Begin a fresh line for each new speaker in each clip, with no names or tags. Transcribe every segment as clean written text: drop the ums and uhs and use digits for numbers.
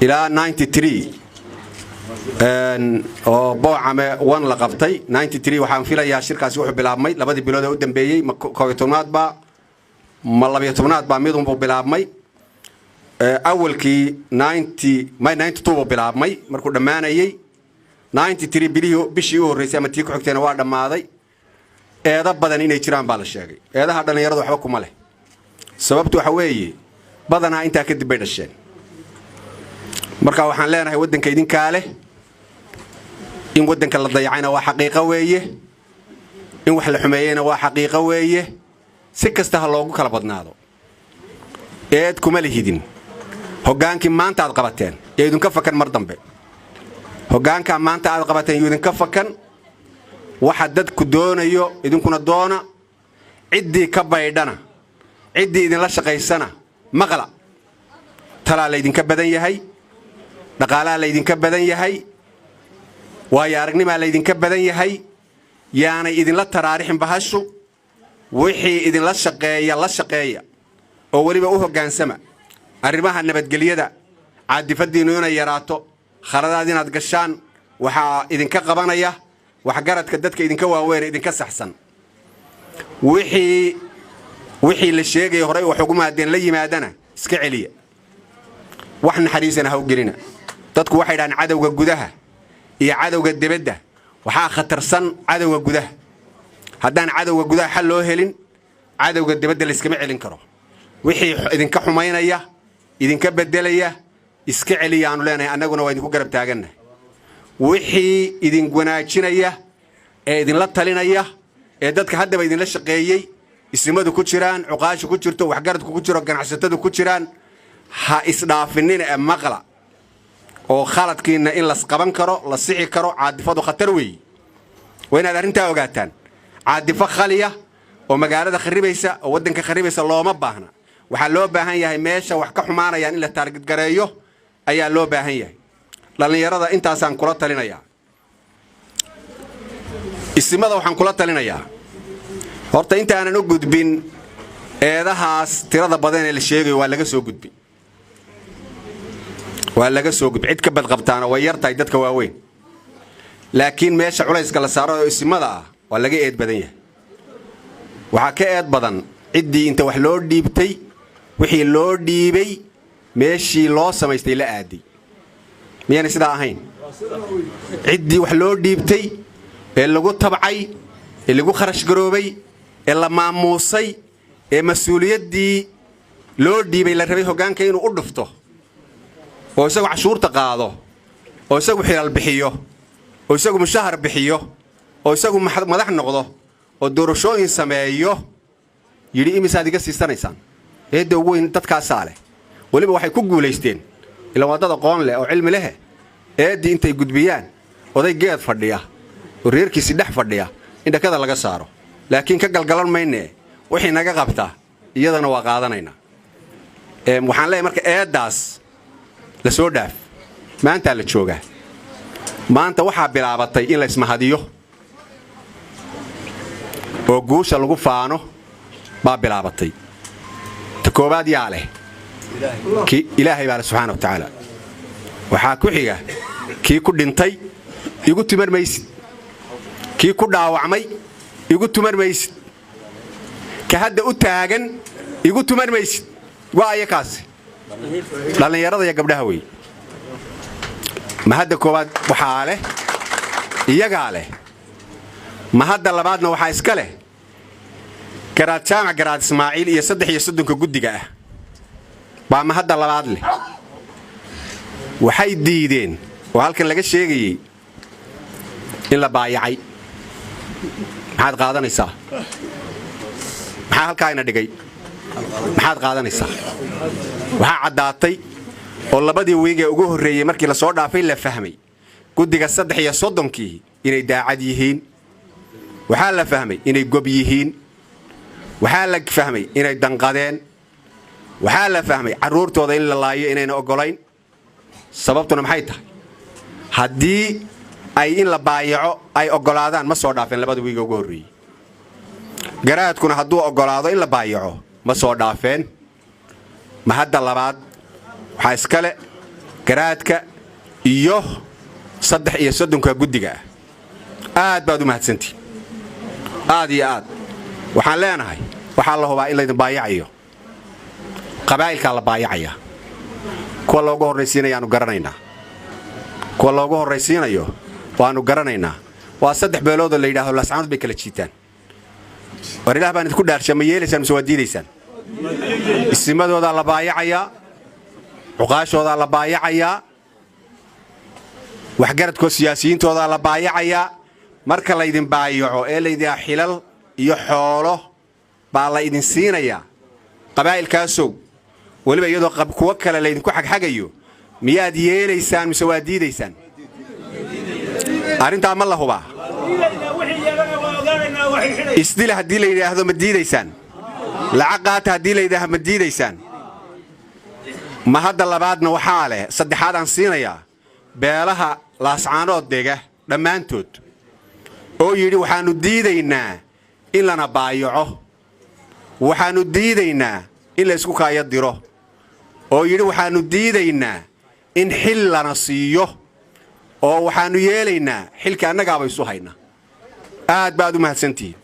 إلى 93 oo boocame 1 la qabtay 93 waxaan filayaa shirkaasi wuxuu bilaabmay labadii bilood ee u dambeeyay ma 12aad ba ma 12aad ba midun buu bilaabmay awalkii 92 buu bilaabmay markuu dhamaanayay 93 bishii u horeysay ama tii ku xigtayna waa dhamaaday eeda badan inay jiraan baa la sheegay eedaha dhalinyaradu waxba kuma leh sababtu waxa weeye badanaa inta ka dib ay dhasheen marka waxaan leenahay wadanka idinka leh in wadanka la dayacayna waa xaqiiqo weeye in wax la xumeeyayna waa xaqiiqo weeye si kasta ha loogu kala badnaado eed kuma lihidin hogaankii maanta aad qabateen ee idinka fakan mar dambe hogaanka maanta aad qabateen idinka fakan waxa dadku doonayo idinkuna doona cidii ka baydhana cidii idin la shaqaysana maqla tala la idinka badan yahay dhaqaalaha la idinka badan yahay waayo aragnimo la idinka badan yahay yaanay idin la taraarixin bahashu wixii idin la shaqeeya oo waliba u hogaansama arrimaha nabadgelyada caadifadiinu inay yaraato khaladaad inaad gashaan waxa idinka qabanaya wax garadka dadka idinka waaweyn idinka saxsan wixii la sheegay hore wax ugu maadeen la yimaadana iska celiya wax naxariisana ha u gelina dadku waxay dhahan cadawga gudaha iyo cadawga dibadda waxa khatarsan cadawga gudaha haddaan cadawga gudaha xal loo helin cadawga dibadda la iskama celin karo wixii idinka xumaynaya idinka bedelaya iska celiyaanu leenahay annaguna waa idinku garab taaganahay wixii idin wanaajinaya ee idin la talinaya ee dadka haddaba idin la shaqeeyay ismadu ku jiraan cuqaashu ku jirto wax garadku ku jiro ganacsatadu ku jiraan ha isdhaafinin ee maqla oo khaladkiina in la qaban karo la sixi karo caadifadu khatar weey waynaad arinta ogaataan caadifo khaliya oo magaalada kharibaysa oo wadanka kharibaysa looma baahna waxa loo baahan yahay meesha wax ka xumaanayaan in la target gareeyo ayaa loo baahan yahay dhalinyarada intaasaan kula talinayaa ismada waxaan kula talinayaa horta inta aanan u gudbin eedahaas tirada badan ee la sheegay waa laga soo gudbin cid ka badqabtaana way yartahay dadka waaweyn laakiin meesha culayska la saaro ismada ah waa laga eed badan yahay waxa ka eed badan cidii inta wax loo dhiibtay wixii loo dhiibay meeshii loo samaystay la aaday miyana sida ahayn cidii wax loo dhiibtay ee lagu tabcay ee lagu kharash garoobay ee la maamuusay ee mas'uuliyadii loo dhiibay la rabay hogaanka inuu u dhufto oo isagu cashuurta qaado oo isagu xilal bixiyo oo isagu mushahar bixiyo oo isagu madax noqdo oo doorashooyin sameeyo yiri imisaad iga siisanaysaan eedo weyn dadka saale waliba waxay ku guuleysteen ila wadada qoon leh oo cilmi leh eedii intay gudbiyaan oday geed fadhiya oo reerkiisi dhex fadhiya in dhakada laga saaro laakiin ka galgalan maynee wixii naga qabta iyadana waa qaadanayna waxaan leeyahay marka eedaas la soo dhaaf maanta la jooga maanta waxa bilaabatay in la ismahadiyo oo guusha lagu faano baa bilaabatay ta koobaad yaa leh ki ilaahay baa subhanahu wa ta'ala waxa ku xiga kii ku dhintay igu timar maysid kii ku dhaawacmay igu tumar maysid ka hadda u taagan igu tumar maysid waa ayakaasi dhalinyarada iyo gabdhaha way ma hadda koobaad waxa leh iyaga leh ma hadda labaadna waxa iska leh garaad jaamac garaad Ismaaciil iyo 3 guddiga ah baa ma hadda labaad leh waxay diideen oo halkan laga sheegayay in la baayacay maxaad qaadanaysaa maxaa halkaa ina dhigay maxaad qaadanaysaa waxa cadaatay oo labadii weeyga ugu horeeyay markii la soo dhaafay la fahmay guddiga 3 inay daacad yihiin waxa la fahmay inay gob yihiin waxa la fahmay inay danqadeen waxa la fahmay caruurtooda in la laayo inayna ogolayn sababtuna maxay tahay haddii ay in la baayaco ay ogolaadaan ma soo dhaafeen labada weeyga ugu horeeyay garaadkuna hadduu ogolaado in la baayaco ma soo dhaafeen ma hadda labaad waxa iskale garaadka iyo 33 guddiga aad baad u mahadsantii aad iyo aad waxaan leenahay waxa la hubaa in la idin baayacayo qabaa'ilka la baayacaya kuwa loogu horeysiinayaanu garanaynaa kuwa loogu horeysiinayo waanu garanaynaa waa 3 beelood oo la yiraahdo laascaanood bay kala jiitaan war ilaah baan idinku dhaarshay ma yeelaysaan mise waa diidaysaan isimadooda la baayacaya cuqaashooda la baayacaya waxgaradkooda siyaasiyiintooda la baayacaya marka la idin baayaco ee la idin xilal iyo xoolo baa la idin siinaya qabaa'ilkaasow waliba iyadoo kuwa kale la idinku xagxagayo miyaad yeelaysaan mise waa diidaysaan arrintaa ma la hubaa isdila haddii la yidhaahdo ma diidaysaan lacag qaata haddii la yidhaahdo ma diidaysaan ma hadda labaadna waxaa leh saddexaad aan siinayaa beelaha laascaanood dega dhammaantood oo yidhi waxaanu diidaynaa in lana baayaco waxaanu diidaynaa in la isku kaaya diro oo yidhi waxaanu diidaynaa in xil lana siiyo oo waxaanu yeelaynaa xilka annagaaba isu hayna aad baad u mahadsantihiin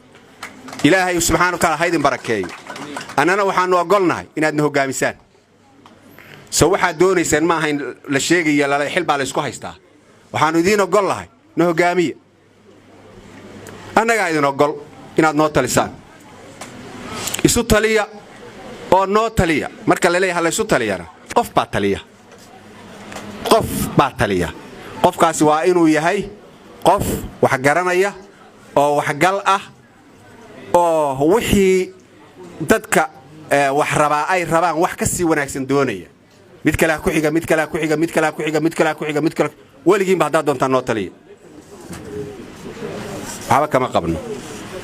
ilaahay subxaanahu wa ta'aala haydin barakeeyo annana waxaanu ogolnahay inaadna hoggaamisaan soo waxaad doonaysaan ma ahayn la sheegaya la xil baa la isku haystaa waxaanu idiin ogolnahay na hoggaamiya annagaa idin ogol inaad noo talisaan isu taliya oo noo taliya marka la leeyahay la isu taliyana qof baa taliya qofkaasi waa inuu yahay qof wax garanaya oo waxgal ah oo wixii dadka wax rabaa ay rabaan wax ka sii wanaagsan doonaya mid kale ku xiga weligiin ba haddaad doontaan noo taliya waxba kama qabno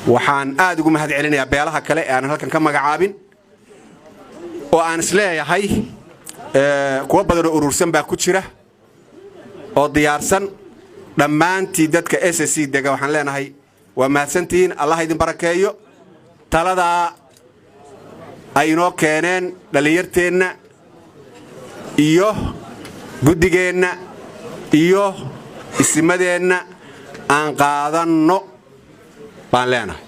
waxaan aad ugu mahad celinayaa beelaha kale ee aan halkan ka magacaabin oo aan isleeyahay kuwa badan oo urursan baa ku jira oo diyaarsan dhammaantii dadka SSC dega waxaan leenahay waa mahadsantihiin allah idin barakeeyo taladaa ay inoo keeneen dhalinyarteenna iyo guddigeenna iyo isimadeenna aan qaadanno baan leenahay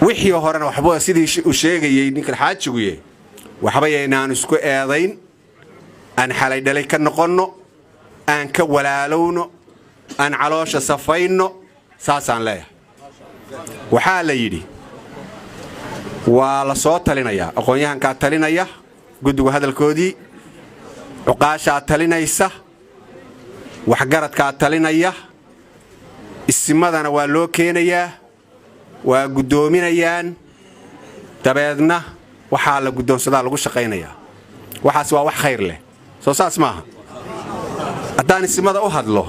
wixii horena waxba sidii uu sheegayay ninka xaajigu waxba yaynaan isku eedayn aan xalay dhalay ka noqonno aan ka walaalowno aan caloosha safayno saasaan leeyahay waxaa la yidhi waa la soo talinayaa aqoon-yahankaa talinaya guddiga hadalkoodii cuqaashaa talinaysa waxgaradkaa talinaya isimadana waa loo keenayaa waa guddoominayaan dabeedna waxaa la guddoonsadaa lagu shaqaynayaa waxaas waa wax khayr leh soo saas maaha haddaan isimada u hadlo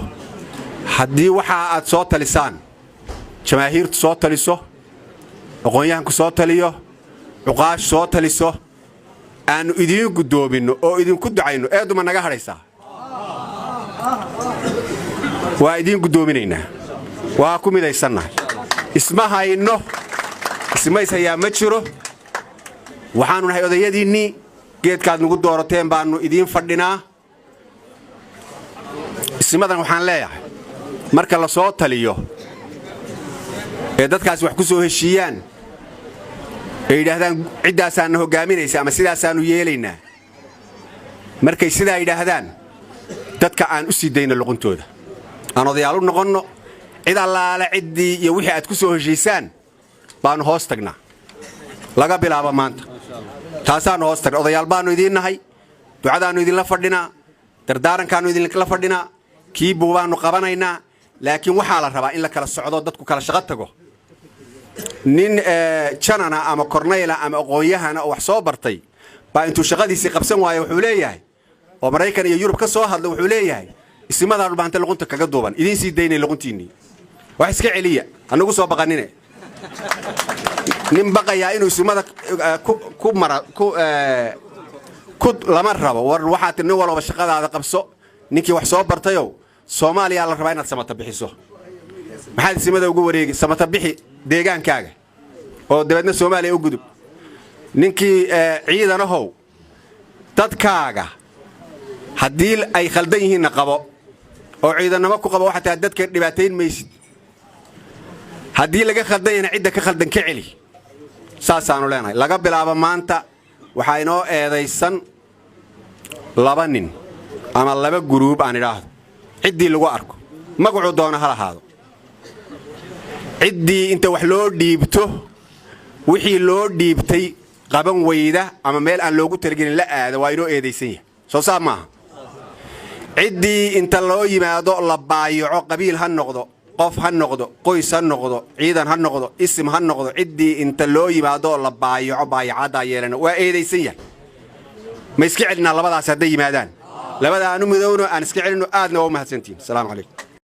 haddii waxa aad soo talisaan jamaahiirtu soo taliso aqoon-yahanku soo taliyo cuqaash soo taliso aanu idiin guddoominno oo idinku ducayno eeduma naga hadhaysaa waa idiin guddoominaynaa waa ku midaysannahay isma hayno ismays hayaa ma jiro waxaanu nahay odayadiinnii geedkaad nagu doorateen baanu idiin fadhinaa isimadan waxaan leeyahay marka la soo taliyo ee dadkaas wax ku soo heshiiyaan ay yidhaahdaan ciddaasaanna hoggaaminaysa ama sidaasaannu yeelaynaa markay sidaa yidhaahdaan dadka aan u sii dayno luquntooda aan odayaal u noqonno cid allaale ciddii iyo wixii aad ku soo heshiisaan baannu hoos tagnaa laga bilaabo maanta taasaannu hoos tagna odayaal baannu idiin nahay ducadaannu idinla fadhinaa dardaarankaannu idinla fadhinaa kii buubaannu qabanaynaa laakiin waxaa la rabaa in la kala socdo dadku kala shaqo tago nin janana ama korneyla ama aqoon-yahana oo wax soo bartay baa intuu shaqadiisii qabsan waayo wuxuu leeyahay oo Maraykan iyo Yurub ka soo hadla wuxuu leeyahay isimadan u baahantay luqunta kaga duuban idin sii daynay luquntiinii wax iska celiya anagu soo baqanine nin baqaya inuu isimada ku lama rabo war waxa tiin walba shaqadaada qabso ninkii wax soo bartayo Soomaaliya la rabaa inaad samata bixiso maxaad isimada ugu wareegi samata bixi deegaankaaga oo dabadna Soomaaliya u gudub ninkii ciidanahow dadkaaga haddii ay khaldan yihiinna qabo oo ciidanimo ku qabo waxa taa dadka dhibaatayn maysid haddii laga khaldan yahay cidda ka khaldan ka celi saasaanu leenahay laga bilaabo maanta waxaa inoo eedaysan 2 nin ama 2 group aan idhaahdo ciddii lagu arko magacu doona ha lahaado ciddii inta wax loo dhiibto wixii loo dhiibtay qaban weyda ama meel aan loogu talagelin la aado waa inoo eedaysan yahay soo saar maaha ciddii inta loo yimaado la baayaco qabiil ha noqdo qof ha noqdo qoys ha noqdo ciidan ha noqdo isim ha noqdo ciddii inta loo yimaado la baayaco baayacada yeelana waa eedaysan yahay ma iska celinaa labadaas hadday yimaadaan labada aanu midowno aan iska celino aadna waa u mahadsantiin salaamu calaykum